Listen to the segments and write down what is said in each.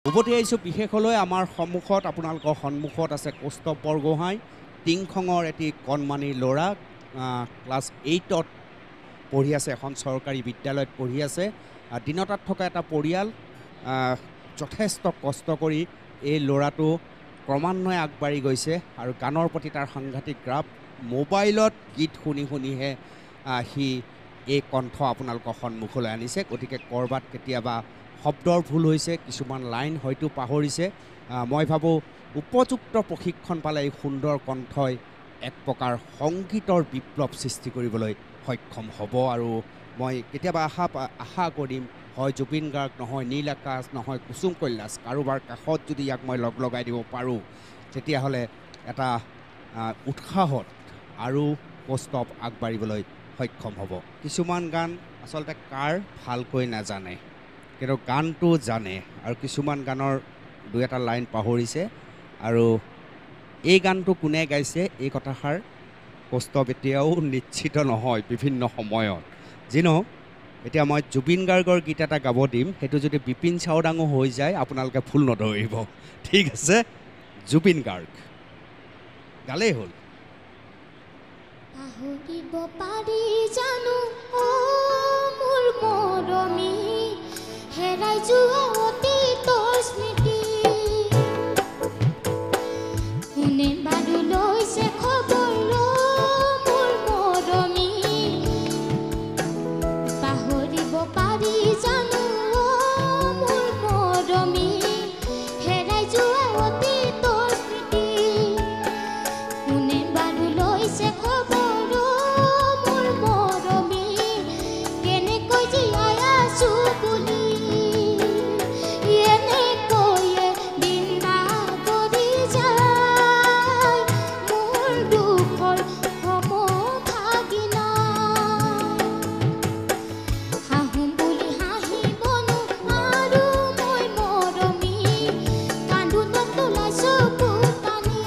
উভতি আহিছোঁ বিশেষলৈ আমাৰ সন্মুখত আপোনালোকৰ সন্মুখত আছে কৌস্তভ বৰগোহাঁই টিংখঙৰ এটি কণমানি ল'ৰা ক্লাছ 8ত পঢ়ি আছে এখন চৰকাৰী বিদ্যালয়ত পঢ়ি আছে দিনতাত থকা এটা পৰিয়াল যথেষ্ট কষ্ট কৰি এই ল'ৰাটো ক্ৰমান্বয়ে আগবাঢ়ি গৈছে আৰু গানৰ প্ৰতি তাৰ সাংঘাতিক ৰাপ মোবাইলত গীত শুনি শুনিহে সি এই কণ্ঠ আপোনালোকৰ সন্মুখলৈ আনিছে গতিকে ক'ৰবাত কেতিয়াবা শব্দৰ ভুল হৈছে কিছুমান লাইন হয়তো পাহৰিছে মই ভাবোঁ উপযুক্ত প্ৰশিক্ষণ পালে এই সুন্দৰ কণ্ঠই এক প্ৰকাৰ সংগীতৰ বিপ্লৱ সৃষ্টি কৰিবলৈ সক্ষম হ'ব আৰু মই কেতিয়াবা আশা কৰিম হয় জুবিন গাৰ্গ নহয় নীল আকাশ নহয় কুসুম কৈলাশ কাৰোবাৰ কাষত যদি ইয়াক মই লগাই দিব পাৰোঁ তেতিয়াহ'লে এটা উৎসাহত আৰু কৌস্তভ আগবাঢ়িবলৈ সক্ষম হ'ব কিছুমান গান আচলতে কাৰ ভালকৈ নাজানে কিন্তু গানটো জানে আৰু কিছুমান গানৰ দুই এটা লাইন পাহৰিছে আৰু এই গানটো কোনে গাইছে এই কথাষাৰ কৌস্তভ এতিয়াও নিশ্চিত নহয় বিভিন্ন সময়ত যি নহওক এতিয়া মই জুবিন গাৰ্গৰ গীত এটা গাব দিম সেইটো যদি বিপিন চাওডাঙো হৈ যায় আপোনালোকে ভুল নধৰিব ঠিক আছে জুবিন গাৰ্গ গালেই হ'ল পাহৰিব পাৰি জানো অ মোৰ মৰমী হেৰাই যোৱা অতীতৰ স্মৃতি কোনে বাৰু লৈছে খবৰ মোৰ মৰমী পাহৰিব পাৰি জানো মোৰ মৰমী হেৰাই যোৱা অতীতৰ স্মৃতি কোনে বাৰু লৈছে খবৰ মোৰ মৰমী কেনেকৈ জীয়াই আছো বুলি এনেকৈয়ে দিন আগৰি যায় মোৰ দুখৰ সমভাগিনা হাঁহো বুলি হাঁহিবনো আৰু মই মৰমী কান্দোনত তোলাই চকু টানি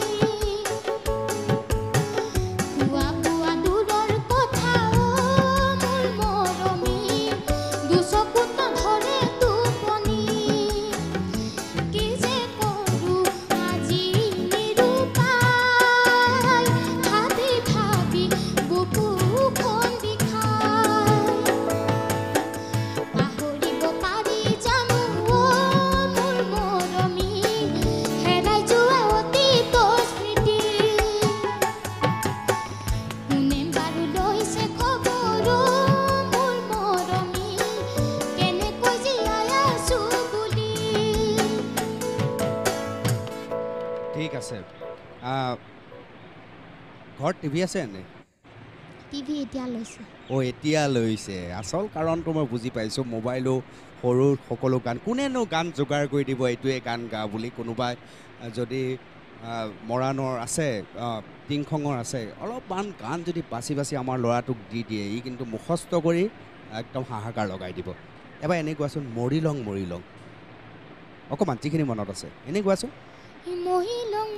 পুৱা পুৱা দূৰৰ কথা মোৰ মৰমী দুচকুত নধৰে টোপনি কি যে কৰোঁ আজি নিৰুপায় ভাবি ভাবি বুকুখন বিষায় পাহৰিব পাৰি জানো মোৰ মৰমী হেৰাই যোৱা অতীতৰ স্মৃতি কোনে বাৰু লৈছে খবৰ মোৰ মৰমী কেনেকৈ জীয়াই আছো বুলি ঠিক আছে ঘৰত টিভি আছে নে টিভি এতিয়া লৈছে এতিয়া লৈছে আচল কাৰণটো মই বুজি পাইছোঁ মোবাইলো সৰু সকলো গান কোনেনো গান যোগাৰ কৰি দিব এইটোৱে গান গা বুলি কোনোবাই যদি মৰাণৰ আছে টিংখঙৰ আছে অলপমান গান যদি বাছি বাছি আমাৰ ল'ৰাটোক দি দিয়ে ই কিন্তু মুখস্থ কৰি একদম হাহাকাৰ লগাই দিব এবাৰ এনে কোৱাচোন মৰিলং অকণমান যিখিনি মনত আছে এনে কোৱাচোন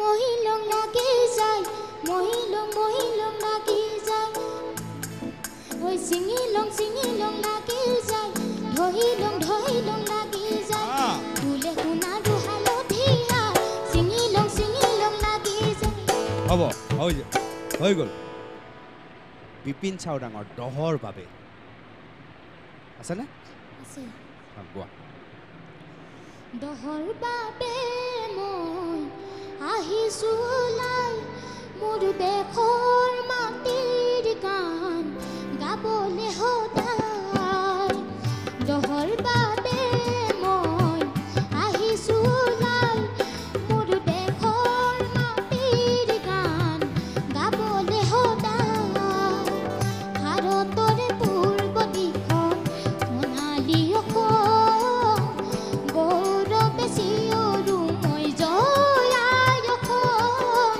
মহিলং লাগি যায় মহিলং লাগি যায় ঐ চিঙিলং লাগি যায় ধৰিলং লাগি যায় ফুলে সোণাৰু হালধীয়া চিঙিলং লাগি যায় হ'ব হৈ গ'ল বিপিন চাওডাঙৰ দহৰ বাবে আছেনে আছে গোৱা দহৰ বাবে মই আহিছোঁ ওলাই মোৰ দেশৰ মাটিৰ গান গাবলৈ সদায় দহৰ বাবে মই আহিছোঁ ওলাই মোৰ দেশৰ মাটিৰ গান গাবলৈ সদায় ভাৰতৰে পূৰ্ব দিশত সোণালী অসম গৌৰৱে চিঞৰো মই জয় আই অসম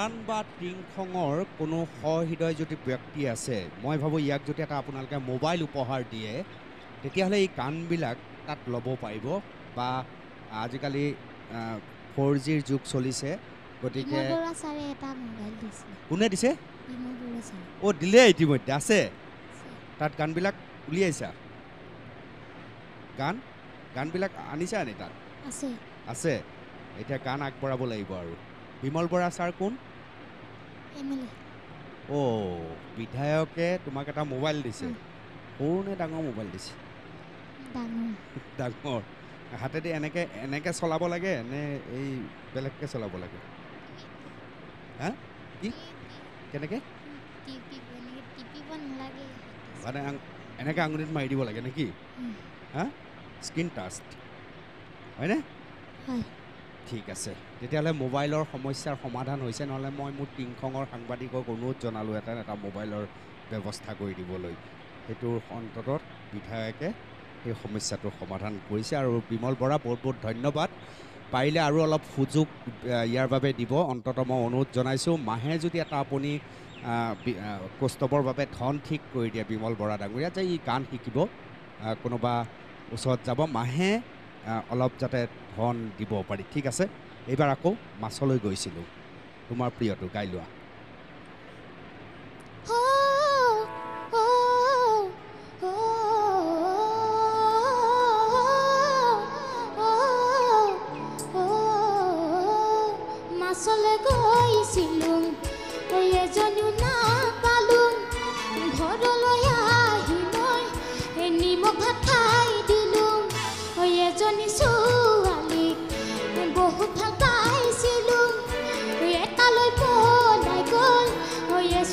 মৰাণ বা টিংখঙৰ কোনো সহৃদয় যদি ব্যক্তি আছে মই ভাবোঁ ইয়াক যদি এটা আপোনালোকে মোবাইল উপহাৰ দিয়ে তেতিয়াহ'লে এই গানবিলাক তাত ল'ব পাৰিব বা আজিকালি 4Gৰ যুগ চলিছে গতিকে বিমল বৰুৱা ছাৰে এটা মোবাইল দিছিলে কোনে দিছে বিমল বৰুৱা ছাৰে অ' দিলে ইতিমধ্যে আছে তাত গানবিলাক উলিয়াইছা গানবিলাক আনিছা নি তাত আছে আছে এতিয়া গান আগবঢ়াব লাগিব আৰু বিমল বৰা ছাৰ কোন MLA অ' বিধায়কে তোমাক এটা মোবাইল দিছে সৰু নে ডাঙৰ মোবাইল দিছে ডাঙৰ হাতেদি এনেকৈ চলাব লাগে নে এই বেলেগকৈ চলাব লাগে হা কি কেনেকৈ টিপিব নালাগে মানে এনেকৈ আঙুলিত মাৰি দিব লাগে নেকি হা স্ক্ৰীন টাচ হয়নে হয় ঠিক আছে তেতিয়াহ'লে মোবাইলৰ সমস্যাৰ সমাধান হৈছে নহ'লে মই মোৰ টিংখঙৰ সাংবাদিকক অনুৰোধ জনালোঁ এটা মোবাইলৰ ব্যৱস্থা কৰি দিবলৈ সেইটোৰ অন্ততত বিধায়কে সেই সমস্যাটোৰ সমাধান কৰিছে আৰু বিমল বৰা বহুত বহুত ধন্যবাদ পাৰিলে আৰু অলপ সুযোগ ইয়াৰ বাবে দিব অন্ততঃ মই অনুৰোধ জনাইছোঁ মাহে যদি এটা আপুনি কৌস্তভৰ বাবে ধন ঠিক কৰি দিয়ে বিমল বৰা ডাঙৰীয়া যে ই গান শিকিব কোনোবা ওচৰত যাব মাহে অলপ যাতে ধন দিব পাৰি ঠিক আছে এইবাৰ আকৌ মাছলৈ গৈছিলোঁ তোমাৰ প্ৰিয়টো গাই লোৱা মাছলৈ গৈছিলোঁ এজনীও নাপালোঁ ঘৰলৈ আহি মই নিমখ ভাত খাই দিলোঁ এজনী ছোৱালীক বহুত ভাল পাইছিলোঁ এটালৈ পলাই গ'ল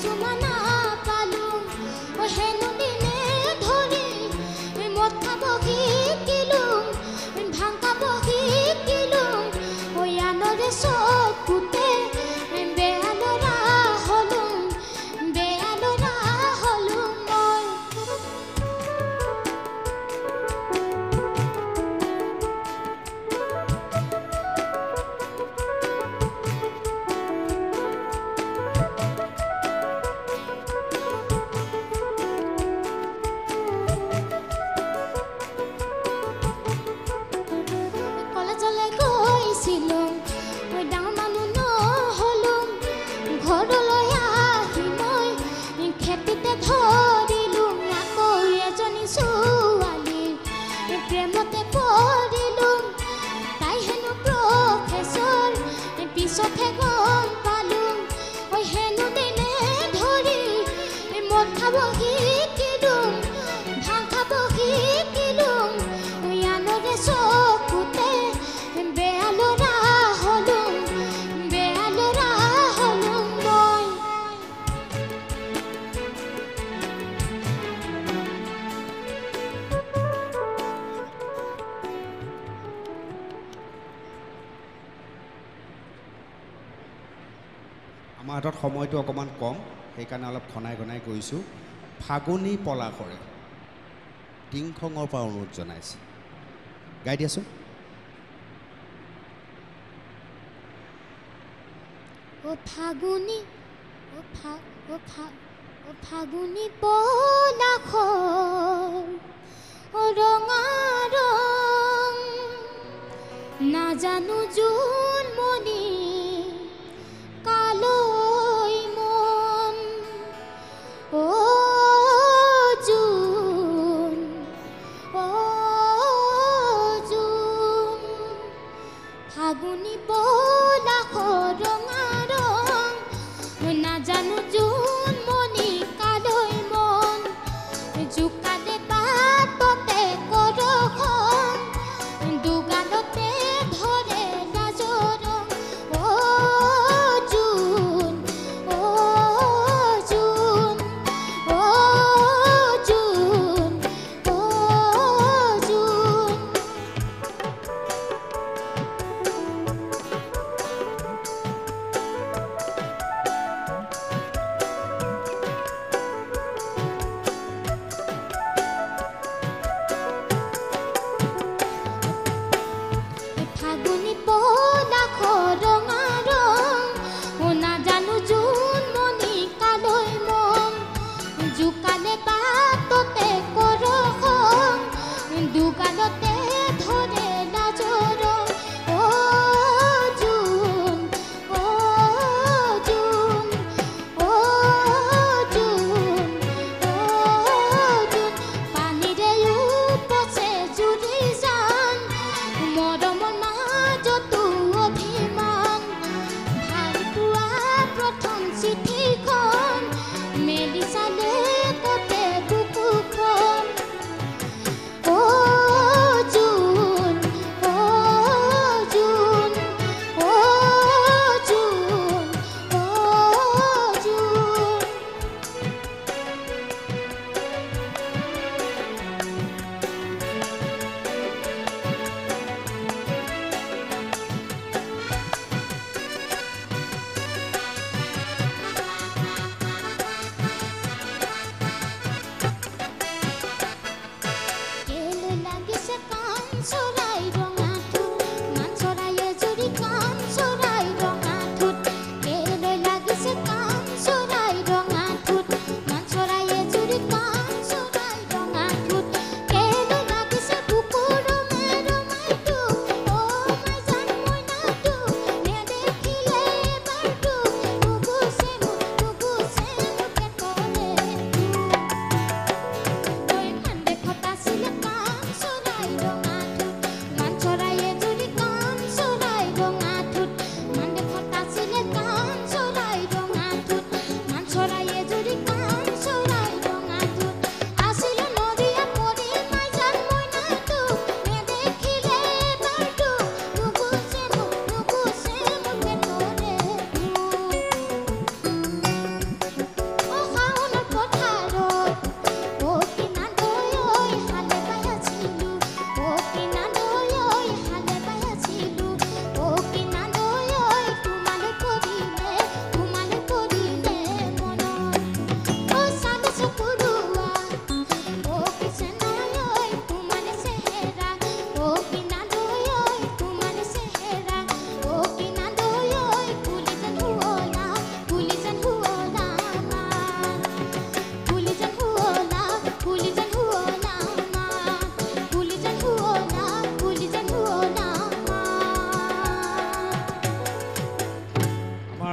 চুমা নাপালোঁ হেনো দিনে ধৰি মদ খাব শিকিলোঁ ভাং খাব শিকিলোঁ আনৰে চকুতে বেয়া ল'ৰা হ'লোঁ মই কলেজলৈ গৈছিলোঁ ডাঙৰ মানুহ নহ'লোঁ ঘৰলৈ আহি মই খেতিতে ধৰিলোঁ আকৌ এজনী ছোৱালীৰ প্ৰেমতে পৰিলোঁ তাই হেনো প্ৰফেচৰ পিছতহে গম পালোঁ হেনো দিনে ধৰি মদ খাব শিকিলোঁ ভাং খাব শিকিলোঁ আনৰে চকুতে বেয়া ল'ৰা হ'লোঁ মই আমাৰ হাতত সময়টো অকণমান কম সেইকাৰণে অলপ ঘনাই গৈছোঁ ফাগুনী পলাশৰে টিংখঙৰ পৰা অনুৰোধ জনাইছে গাই দিয়াচোন ফাগুনী পলাশৰ ৰঙা ৰং নাজানো জোনমণি কালৈ মন জোন ফাগুনী পলাশৰ ৰঙা ৰং নাজানো জোনমণি কালৈ মন জোকালে বাটতে কৰখন দুগালতে ধৰে লাজৰ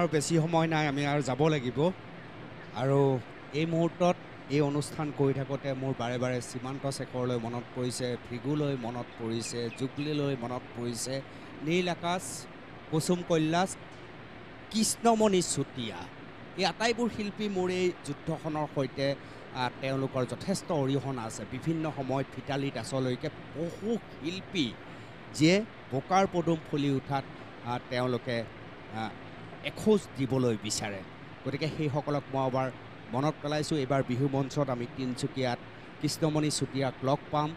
আৰু বেছি সময় নাই, আমি আৰু যাব লাগিব। আৰু এই মুহূৰ্তত এই অনুষ্ঠান কৰি থাকোঁতে মোৰ বাৰে বাৰে সীমান্ত শেখৰলৈ মনত পৰিছে, ভৃগুলৈ মনত পৰিছে, জুবলিলৈ মনত পৰিছে, নীল আকাশ, কুসুম কৈলাশ, কৃষ্ণমণি চুতীয়া। এই আটাইবোৰ শিল্পী মোৰ এই যুদ্ধখনৰ সৈতে তেওঁলোকৰ যথেষ্ট অৰিহণা আছে। বিভিন্ন সময়ত ভিতালী দাসলৈকে বহু শিল্পী যিয়ে বোকাৰ পদুম ফুলি উঠাত তেওঁলোকে এখোজ দিবলৈ বিচাৰে। গতিকে সেইসকলক মই এবাৰ মনত পেলাইছোঁ। এইবাৰ বিহু মঞ্চত আমি তিনিচুকীয়াত কৃষ্ণমণি চুতীয়াক লগ পাম।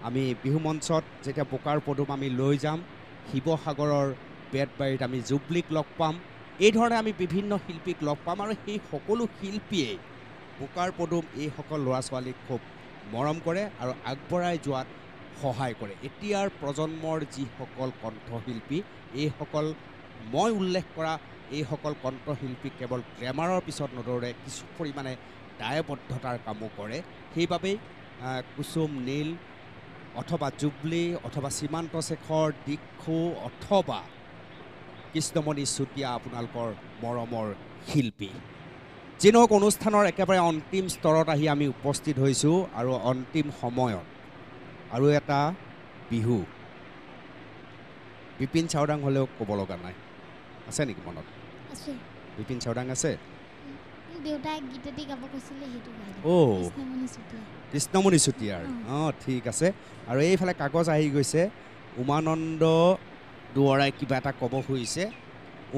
আমি বিহু মঞ্চত যেতিয়া বোকাৰ পদুম আমি লৈ যাম, শিৱসাগৰৰ বেতবাৰীত আমি জুবলিক লগ পাম। এইধৰণে আমি বিভিন্ন শিল্পীক লগ পাম আৰু সেই সকলো শিল্পীয়ে বোকাৰ পদুম এইসকল ল'ৰা ছোৱালীক খুব মৰম কৰে আৰু আগবঢ়াই যোৱাত সহায় কৰে। এতিয়াৰ প্ৰজন্মৰ যিসকল কণ্ঠশিল্পী, এইসকল মই উল্লেখ কৰা এইসকল কণ্ঠশিল্পী কেৱল গ্লেমাৰৰ পিছত নদৌৰে, কিছু পৰিমাণে দায়বদ্ধতাৰ কামো কৰে। সেইবাবেই কুসুম, নীল অথবা জুবলি অথবা সীমান্ত শেখৰ, দীক্ষু অথবা কৃষ্ণমণি চুতীয়া আপোনালোকৰ মৰমৰ শিল্পী। যি নহওক, অনুষ্ঠানৰ একেবাৰে অন্তিম স্তৰত আহি আমি উপস্থিত হৈছোঁ আৰু অন্তিম সময়ত আৰু এটা বিহু। বিপিন চাওডাং হ'লেও ক'ব লগা নাই, আছে নেকি মনত? আছে। বিপিন চাওডাং আছে? দেউতাই গীত এটি গাব কৈছিলে, সেইটো কৃষ্ণমণি চুতীয়াৰ। অঁ, ঠিক আছে। আৰু এইফালে কাগজ আহি গৈছে, উমানন্দ দুৱৰাই কিবা এটা ক'ব খুজিছে।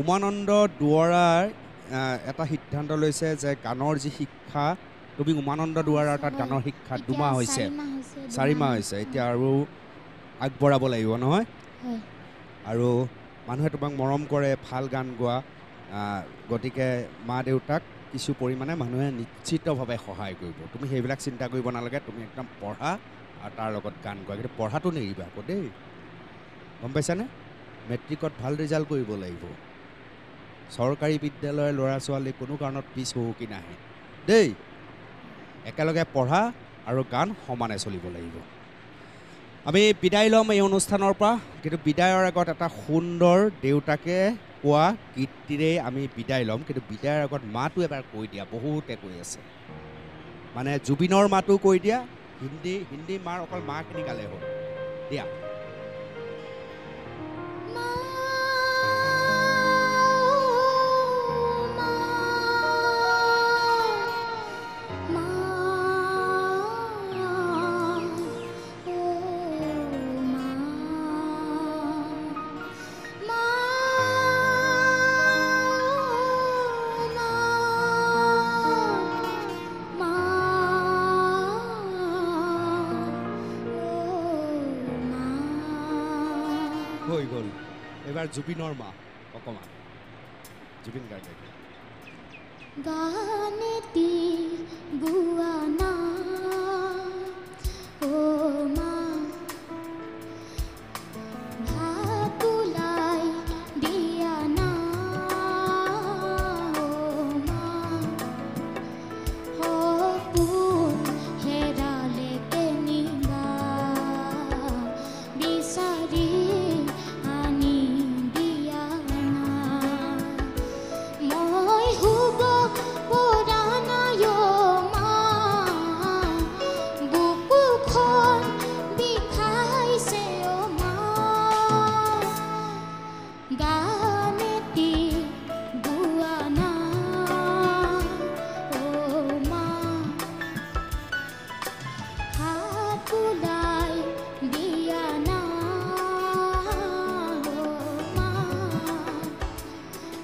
উমানন্দ দুৱৰাই এটা সিদ্ধান্ত লৈছে যে গানৰ যি শিক্ষা, তুমি উমানন্দ দুৱৰাৰ তাত গানৰ শিক্ষা 2 মাহ হৈছে, 4 মাহ হৈছে, এতিয়া আৰু আগবঢ়াব লাগিব নহয়? আৰু মানুহে তোমাক মৰম কৰে, ভাল গান গোৱা। গতিকে মা দেউতাক কিছু পৰিমাণে মানুহে নিশ্চিতভাৱে সহায় কৰিব। তুমি সেইবিলাক চিন্তা কৰিব নালাগে, তুমি একদম পঢ়া আৰু তাৰ লগত গান গোৱা। কিন্তু পঢ়াটো নেৰিবা আকৌ দেই, গম পাইছানে? মেট্ৰিকত ভাল ৰিজাল্ট কৰিব লাগিব। চৰকাৰী বিদ্যালয়ৰ ল'ৰা ছোৱালী কোনো কাৰণত পিছ হুহুকি নাহে দেই। একেলগে পঢ়া আৰু গান সমানে চলিব লাগিব। আমি বিদায় ল'ম এই অনুষ্ঠানৰ পৰা, কিন্তু বিদায়ৰ আগত এটা সুন্দৰ দেউতাকে কোৱা গীতটিৰে আমি বিদায় ল'ম। কিন্তু বিদায়ৰ আগত মাতো এবাৰ কৈ দিয়া, বহুতে কৈ আছে, মানে জুবিনৰ মাতো কৈ দিয়া। হিন্দী মাৰ অকল মাখিনি গালে হ'ল, দিয়া। হৈ গ'ল। এবাৰ জুবিনৰ মা অকণমান, জুবিন গাৰ্গে। গানেতি গোৱা না ও মা, ভাত ওলাই দিয়া না ও মা, সপোন হেৰালে কেনিবা বিচাৰি আনি দিয়া না। মই শুব পৰা নাই অ মা, বুকুখন বিষাইছে অ মা, গানেতি গোৱা না অ মা, হাত ওলাই দিয়া না অ মা,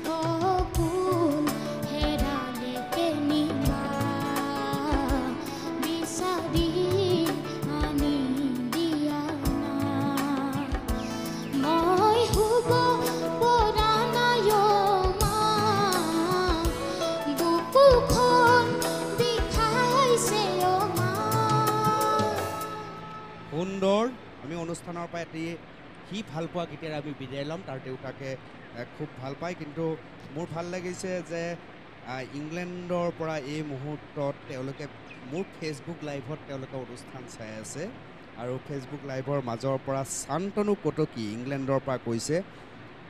সপোন হেৰালে কেনিবা বিচাৰি আনি দিয়া না। মই শুব পৰা নাই অ মা, বুকুখন বিষাইছে অ মা। সুন্দৰ। আমি অনুষ্ঠানৰ পৰা এটি সি ভাল পোৱা গীতেৰে আমি বিদায় ল'ম। তাৰ দেউতাকে খুব ভাল পায়, কিন্তু মোৰ ভাল লাগিছে যে ইংলেণ্ডৰ পৰা এই মুহূৰ্তত তেওঁলোকে মোৰ ফেচবুক লাইভত তেওঁলোকে অনুষ্ঠান চাই আছে। আৰু ফেচবুক লাইভৰ মাজৰ পৰা শান্তনু কটকী ইংলেণ্ডৰ পৰা কৈছে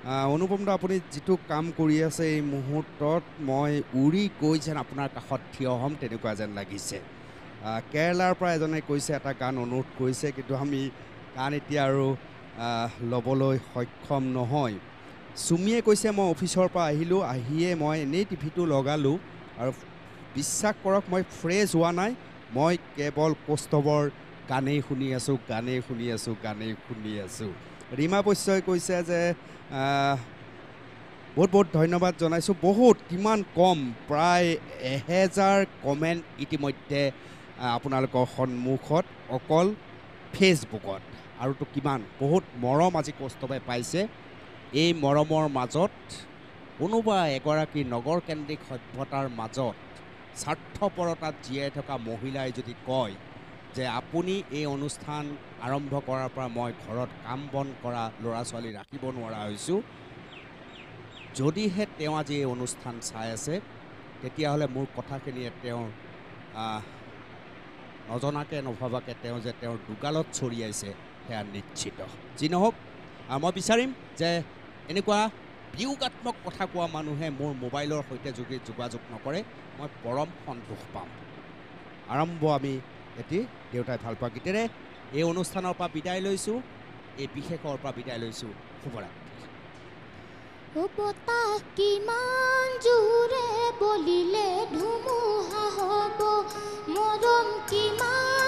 অনুপম দা আপুনি যিটো কাম কৰি আছে এই মুহূৰ্তত মই উৰি গৈ যেন আপোনাৰ কাষত থিয় হ'ম তেনেকুৱা যেন লাগিছে কেৰেলাৰ পৰা এজনে কৈছে এটা গান অনুৰোধ কৰিছে কিন্তু আমি গান এতিয়া আৰু ল'বলৈ সক্ষম নহয় চুমিয়ে কৈছে মই অফিচৰ পৰা আহিলোঁ আহিয়ে মই এনেই টিভিটো লগালোঁ আৰু বিশ্বাস কৰক মই ফ্ৰেছ হোৱা নাই মই কেৱল কৌস্তভৰ গানেই শুনি আছোঁ গানেই শুনি আছোঁ গানেই শুনি আছোঁ ৰীমা বৈশ্যই কৈছে যে বহুত বহুত ধন্যবাদ জনাইছোঁ বহুত কিমান কম প্ৰায় 1000 কমেণ্ট ইতিমধ্যে আপোনালোকৰ সন্মুখত অকল ফেচবুকত আৰুতো কিমান বহুত মৰম আজি কৌস্তভে পাইছে এই মৰমৰ মাজত কোনোবা এগৰাকী নগৰকেন্দ্ৰিক সভ্যতাৰ মাজত স্বাৰ্থপৰতাত জীয়াই থকা মহিলাই যদি কয় যে আপুনি এই অনুষ্ঠান আৰম্ভ কৰাৰ পৰা মই ঘৰত কাম বন কৰা ল'ৰা ছোৱালী ৰাখিব নোৱাৰা হৈছোঁ যদিহে তেওঁ আজি এই অনুষ্ঠান চাই আছে তেতিয়াহ'লে মোৰ কথাখিনিয়ে তেওঁৰ নজনাকৈ নভবাকৈ তেওঁ যে তেওঁৰ দুগালত চৰিয়াইছে সেয়া নিশ্চিত যি নহওক মই বিচাৰিম যে এনেকুৱা বিয়োগাত্মক কথা কোৱা মানুহে মোৰ মোবাইলৰ সৈতে যোগাযোগ নকৰে মই পৰম সন্তোষ পাম আৰম্ভ আমি এটি দেউতাই ভাল পোৱা গীতেৰে এই অনুষ্ঠানৰ পৰা বিদায় লৈছোঁ এই বিশেষৰ পৰা বিদায় লৈছোঁ শুভৰাত্ৰি বতাহ কিমান জোৰে বলিলে ধুমুহা হ'ব মৰম কিমান